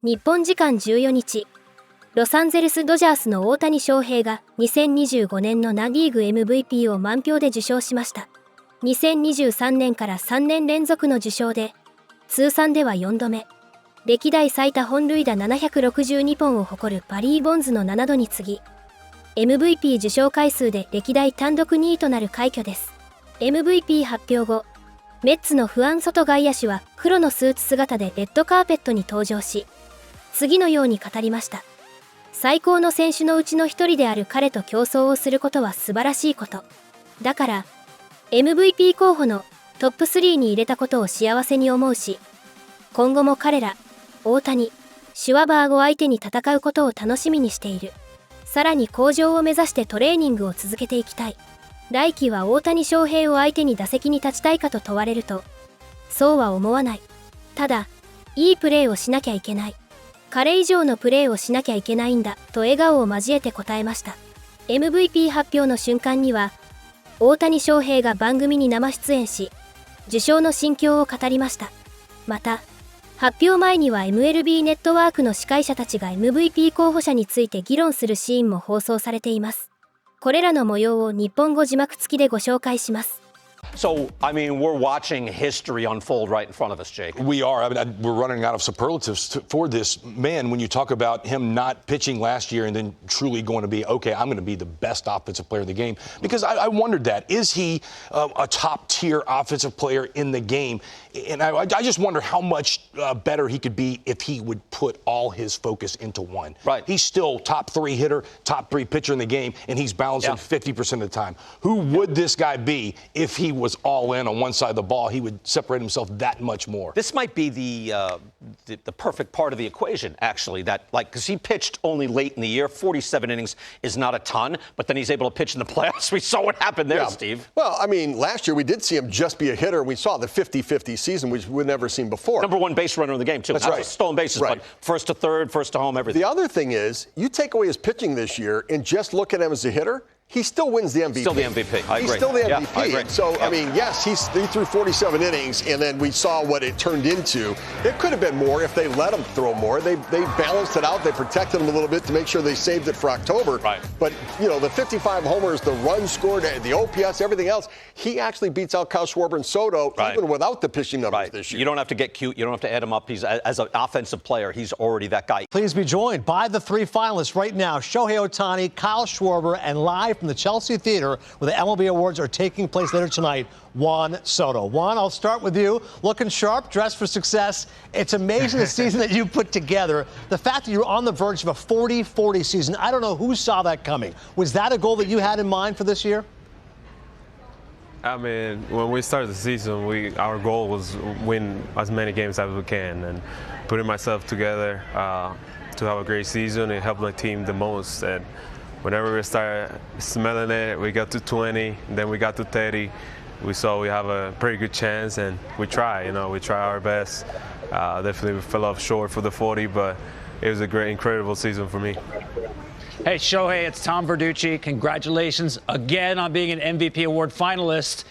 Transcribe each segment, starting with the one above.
日本時間14日、ロサンゼルスドジャースの大谷翔平が2025年のナ・リーグ MVP を満票で受賞しました。2023年から3年連続の受賞で、通算では4度目。歴代最多本塁打762本を誇るバリー・ボンズの7度に次ぎ、MVP 受賞回数で歴代単独2位となる快挙です。MVP 発表後、メッツのフアン・ソト外野手は黒のスーツ姿でレッドカーペットに登場し、次のように語りました。最高の選手のうちの一人である彼と競争をすることは素晴らしいこと。だから、MVP 候補のトップ3に入れたことを幸せに思うし、今後も彼ら、大谷、シュワバーを相手に戦うことを楽しみにしている。さらに向上を目指してトレーニングを続けていきたい。来季は大谷翔平を相手に打席に立ちたいかと問われると、そうは思わない。ただ、いいプレーをしなきゃいけない。彼以上のプレーをしなきゃいけないんだと笑顔を交えて答えました。MVP 発表の瞬間には、大谷翔平が番組に生出演し、受賞の心境を語りました。また、発表前には MLB ネットワークの司会者たちが MVP 候補者について議論するシーンも放送されています。これらの模様を日本語字幕付きでご紹介します。So, I mean, we're watching history unfold right in front of us, Jake. We are. I mean, we're running out of superlatives for this man. When you talk about him not pitching last year and then truly going to be, okay, I'm going to be the best offensive player in the game. Because I wondered that. Is he a top-tier offensive player in the game? And I just wonder how much better he could be if he would put all his focus into one. Right. He's still top 3 hitter, top 3 pitcher in the game, and he's balancing 50% of the time. Who would this guy be if he was all in on one side of the ball? He would separate himself that much more. This might be the perfect part of the equation, actually. That, like, because he pitched only late in the year, 47 innings is not a ton, but then he's able to pitch in the playoffs. We saw what happened there, Steve. Well, I mean, last year we did see him just be a hitter. We saw the 50-50 season, which we've never seen before. Number 1 base runner in the game, too. That's Not right. just stolen bases, but first to third, first to home, everything. The other thing is, you take away his pitching this year and just look at him as a hitter, he still wins the MVP. Still the MVP. I agree. He's still the MVP. Yeah, I agree. So, I mean, yes, he threw 47 innings, and then we saw what it turned into. It could have been more if they let him throw more. They balanced it out. They protected him a little bit to make sure they saved it for October. Right. But, you know, the 55 homers, the runs scored, the OPS, everything else, he actually beats out Kyle Schwarber and Soto even without the pitching numbers this year. You don't have to get cute. You don't have to add him up. He's, as an offensive player, he's already that guy. Please be joined by the 3 finalists right now, Shohei Ohtani, Kyle Schwarber, and live from the Chelsea Theater, where the MLB Awards are taking place later tonight, Juan Soto. Juan, I'll start with you. Looking sharp, dressed for success. It's amazing the season that you put together. The fact that you're on the verge of a 40-40 season, I don't know who saw that coming. Was that a goal that you had in mind for this year? I mean, when we started the season, our goal was win as many games as we can, and putting myself together to have a great season and help my team the most. And whenever we started smelling it, we got to 20, then we got to 30. We saw we have a pretty good chance, and we try our best. Definitely we fell off short for the 40, but it was a great, incredible season for me. Hey, Shohei, it's Tom Verducci. Congratulations again on being an MVP award finalist.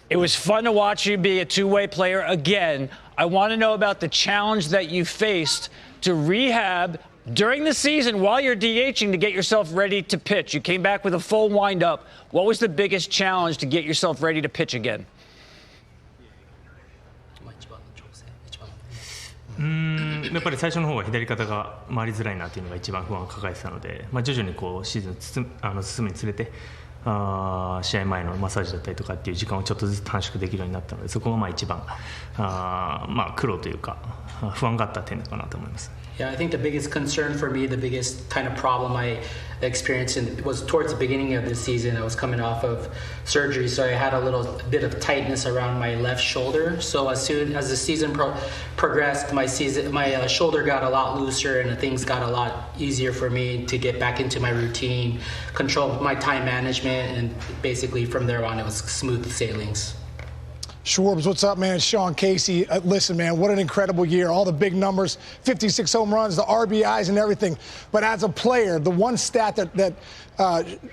It was fun to watch you be a two-way player again. I want to know about the challenge that you faced to rehab during the season while you're DHing to get yourself ready to pitch. You came back with a full windup. What was the biggest challenge to get yourself ready to pitch again? やっぱり最初の方は左肩が回りづらいなというのが一番不安を抱えてたので、徐々にこうシーズン進むにつれて試合前のマッサージだったりとかっていう時間をちょっとずつ短縮できるようになったので、そこが一番苦労というか不安があった点かなと思います。Yeah, I think the biggest concern for me, the biggest kind of problem I experienced was towards the beginning of the season. I was coming off of surgery, so I had a little bit of tightness around my left shoulder. So as soon as the season progressed, my shoulder got a lot looser and things got a lot easier for me to get back into my routine, control my time management, and basically from there on it was smooth sailings. Schwarbs, what's up, man? Sean Casey. Listen, man, what an incredible year. All the big numbers, 56 home runs, the RBIs and everything. But as a player, the one stat that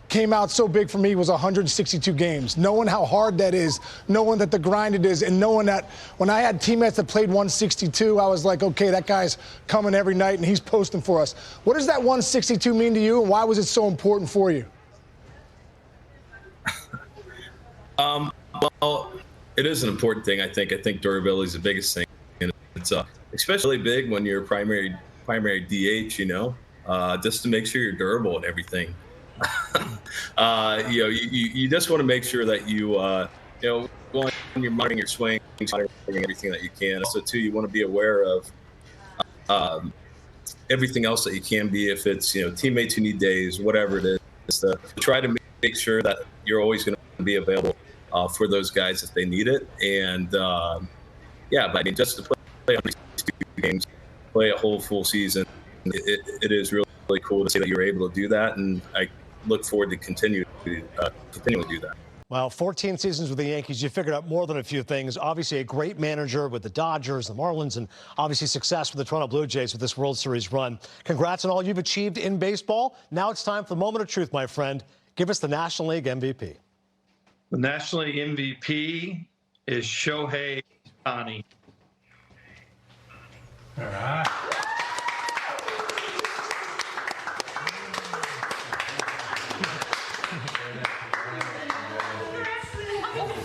came out so big for me was 162 games. Knowing how hard that is, knowing that the grind it is, and knowing that when I had teammates that played 162, I was like, okay, that guy's coming every night and he's posting for us. What does that 162 mean to you, and why was it so important for you? Well, it is an important thing. I think durability is the biggest thing, and it's especially big when you're primary DH. Just to make sure you're durable and everything. You just want to make sure that when you're monitoring your swing, everything that you can. So too, you want to be aware of everything else that you can be. If it's teammates who need days, whatever it is, to try to make sure that you're always going to be available for those guys if they need it. And but I mean, just to play on these 2 games, play a whole full season, it is really cool to see that you're able to do that, and I look forward to continuing to do that. Well, 14 seasons with the Yankees, you figured out more than a few things. Obviously, a great manager with the Dodgers, the Marlins, and obviously success with the Toronto Blue Jays with this World Series run. Congrats on all you've achieved in baseball. Now it's time for the moment of truth, my friend. Give us the National League MVP. The National League MVP is Shohei Ohtani. All right.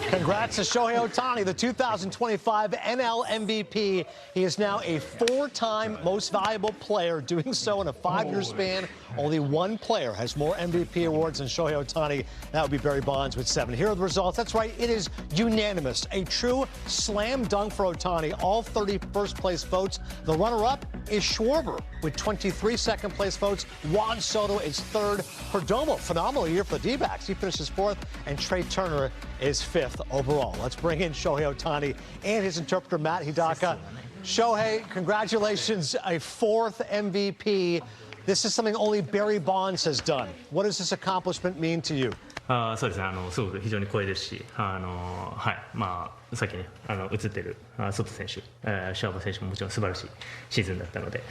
Congrats to Shohei Ohtani, the 2025 NL MVP. He is now a 4-time most valuable player, doing so in a 5-year span. Only one player has more MVP awards than Shohei Ohtani. That would be Barry Bonds with 7. Here are the results. That's right, it is unanimous. A true slam dunk for Ohtani. All 30 first-place votes. The runner-up is Schwarber with 23 second-place votes. Juan Soto is 3rd. Perdomo, phenomenal year for the D-backs. He finishes 4th, and Trey Turner is 5th overall. Let's bring in Shohei Ohtani and his interpreter, Matt Hidaka. Shohei, congratulations, a 4th MVP. This is something only Barry Bonds has done. What does this accomplishment mean to you? そうですね、すごく非常に光栄ですし、さっきね、映ってるソト選手、シャーバー選手ももちろん素晴らしいシーズンだったので、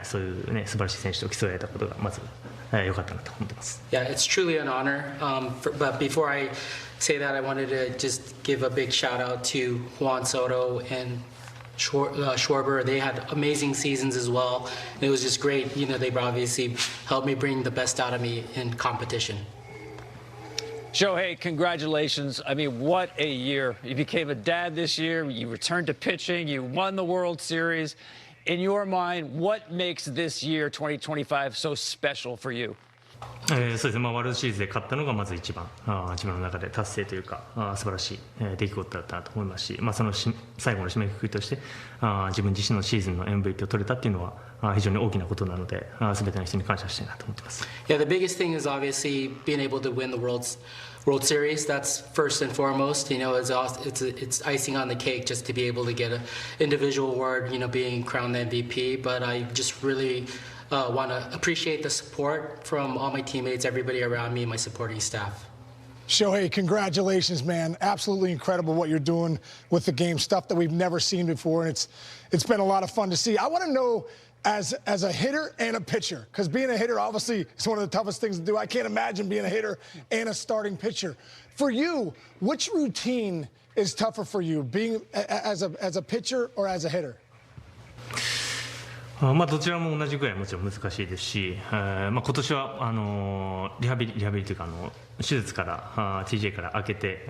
そういうね、素晴らしい選手と競い合えたことがまず良かったなと思ってます。Yeah, it's truly an honor. But before I say that, I wanted to just give a big shout out to Juan Soto and Schwarber. They had amazing seasons as well. It was just great. They obviously helped me bring the best out of me in competition. Shohei, congratulations. I mean, what a year. You became a dad this year. You returned to pitching. You won the World Series. In your mind, what makes this year, 2025, so special for you? そうですね、ワールドシリーズで勝ったのがまず一番の中で達成というか素晴らしい出来事だったなと思いますし、その最後の締めくくりとして自分自身のシーズンの MVP を取れたっていうのは非常に大きなことなので全ての人に感謝したいなと思ってます。Yeah, the biggest thing is obviously being able to win the World Series. That's first and foremost. It's icing on the cake just to be able to get an individual award. Being crowned the MVP. But I just really want to appreciate the support from all my teammates, everybody around me, my supporting staff. Shohei, congratulations, man. Absolutely incredible what you're doing with the game, stuff that we've never seen before, and it's been a lot of fun to see. I want to know, as a hitter and a pitcher, because being a hitter obviously is one of the toughest things to do. I can't imagine being a hitter and a starting pitcher. For you, which routine is tougher for you, being as a pitcher or as a hitter? どちらも同じぐらいもちろん難しいですし、今年はリハビリというか手術からTJ から開けて、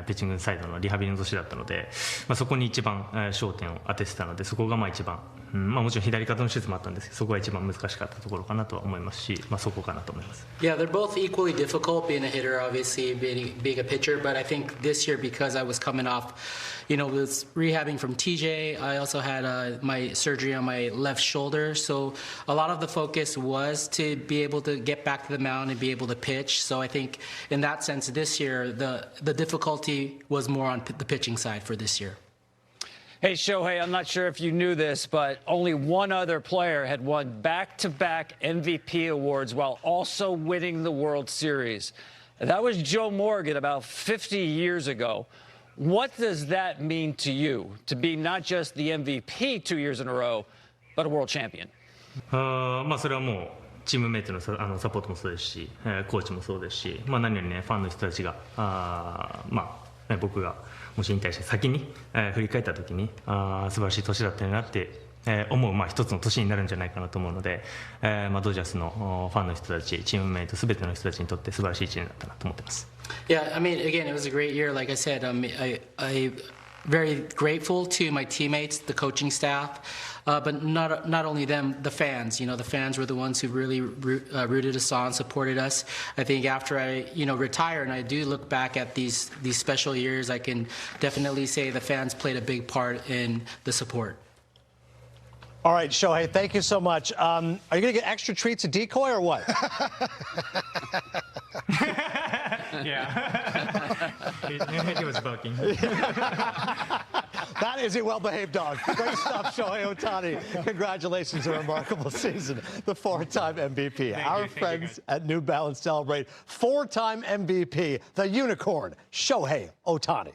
ピッチングサイドのリハビリの年だったので、そこに一番焦点を当ててたので、そこが一番、もちろん左肩の手術もあったんですけど、そこが一番難しかったところかなとは思いますし、そこかなと思います。Yeah, they're both equally difficult. Being a hitter, obviously, being a pitcher. But I think this year, because I was coming off, was rehabbing from TJ. I also had my surgery on my left shoulder, so a lot of the focus was to be able to get back to the mound and be able to pitch. So I think in that sense, this year, the difficulty was more on the pitching side for this year. Hey, Shohei, I'm not sure if you knew this, but only one other player had won back-to-back MVP awards while also winning the World Series. That was Joe Morgan about 50 years ago. What does that mean to you, to be not just the MVP 2 years in a row, but a world champion? まあそれはもうチームメイトのサポートもそうですし、コーチもそうですし、まあ、何よりねファンの人たちがまあ僕がもし引退して先に、振り返った時に素晴らしい年だったよなって、思う、まあ、一つの年になるんじゃないかなと思うので、まあ、ドジャースのファンの人たちチームメイト全ての人たちにとって素晴らしい1年だったなと思ってます。Yeah, I mean, again, it was a great year. Like I said, I very grateful to my teammates, the coaching staff, but not only them, the fans. You know, the fans were the ones who really rooted us on, supported us. I think after I, retire and I do look back at these special years, I can definitely say the fans played a big part in the support. All right, Shohei, thank you so much. Are you going to get extra treats at Decoy or what? Yeah. He was barking. That is a well-behaved dog. Great stuff, Shohei Ohtani. Congratulations on a remarkable season. The four-time MVP. Our friends at New Balance celebrate four-time MVP, the unicorn, Shohei Ohtani.